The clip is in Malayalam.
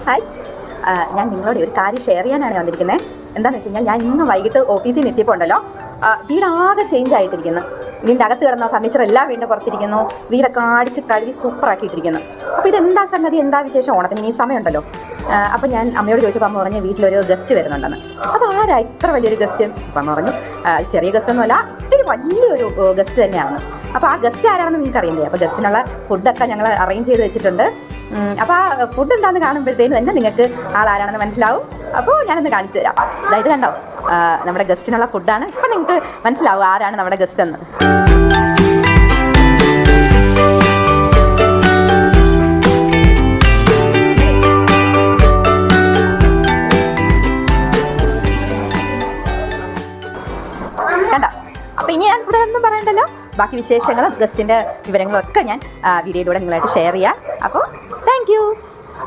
ഹായ്, ഞാൻ നിങ്ങളോട് ഒരു കാര്യം ഷെയർ ചെയ്യാനാണ് വന്നിരിക്കുന്നത്. എന്താണെന്ന് വെച്ച് കഴിഞ്ഞാൽ, ഞാൻ ഇന്ന് വൈകിട്ട് ഓഫീസിൽ നിന്ന് എത്തിയപ്പോൾ ഉണ്ടല്ലോ, വീടാകെ ചേഞ്ച് ആയിട്ടിരിക്കുന്നു. വീടിൻ്റെ അകത്ത് കിടന്ന ഫർണിച്ചർ എല്ലാം വീടിൻ്റെ പുറത്തിരിക്കുന്നു. വീടൊക്കെ അടിച്ച് കഴുകി സൂപ്പറാക്കിയിട്ടിരിക്കുന്നു. അപ്പോൾ ഇതെന്താ സംഗതി, എന്താ വിശേഷം? ഓണത്തിന് ഇനി സമയമുണ്ടല്ലോ. അപ്പോൾ ഞാൻ അമ്മയോട് ചോദിച്ചപ്പോൾ അമ്മ പറഞ്ഞു വീട്ടിലൊരു ഗസ്റ്റ് വരുന്നുണ്ടെന്ന്. അതാരാ ഇത്ര വലിയൊരു ഗസ്റ്റ്? അപ്പം അമ്മ പറഞ്ഞു ചെറിയ ഗസ്റ്റൊന്നുമല്ല, ഇത്തിരി വലിയൊരു ഗസ്റ്റ് തന്നെയാണ്. അപ്പോൾ ആ ഗസ്റ്റ് ആരാണെന്ന് നിങ്ങൾക്ക് അറിയണ്ടേ? അപ്പോൾ ഗസ്റ്റിനുള്ള ഫുഡൊക്കെ ഞങ്ങൾ അറേഞ്ച് ചെയ്ത് വെച്ചിട്ടുണ്ട്. അപ്പോൾ ആ ഫുഡ് എന്താണെന്ന് കാണുമ്പോഴത്തേനും തന്നെ നിങ്ങൾക്ക് ആളാരാണെന്ന് മനസ്സിലാവും. അപ്പോൾ ഞാനൊന്ന് കാണിച്ചു തരാം. അതായത് കണ്ടോ, നമ്മുടെ ഗസ്റ്റിനുള്ള ഫുഡാണ്. ഇപ്പം നിങ്ങൾക്ക് മനസ്സിലാവും ആരാണ് നമ്മുടെ ഗസ്റ്റ് എന്ന്. കണ്ടോ? അപ്പോൾ ഇനി ഞാൻ ഇവിടെ ഒന്നും പറയണ്ടല്ലോ. ബാക്കി വിശേഷങ്ങളും ഗസ്റ്റിൻ്റെ വിവരങ്ങളും ഒക്കെ ഞാൻ വീഡിയോയിലൂടെ നിങ്ങളായിട്ട് ഷെയർ ചെയ്യാം. അപ്പോൾ താങ്ക് യു.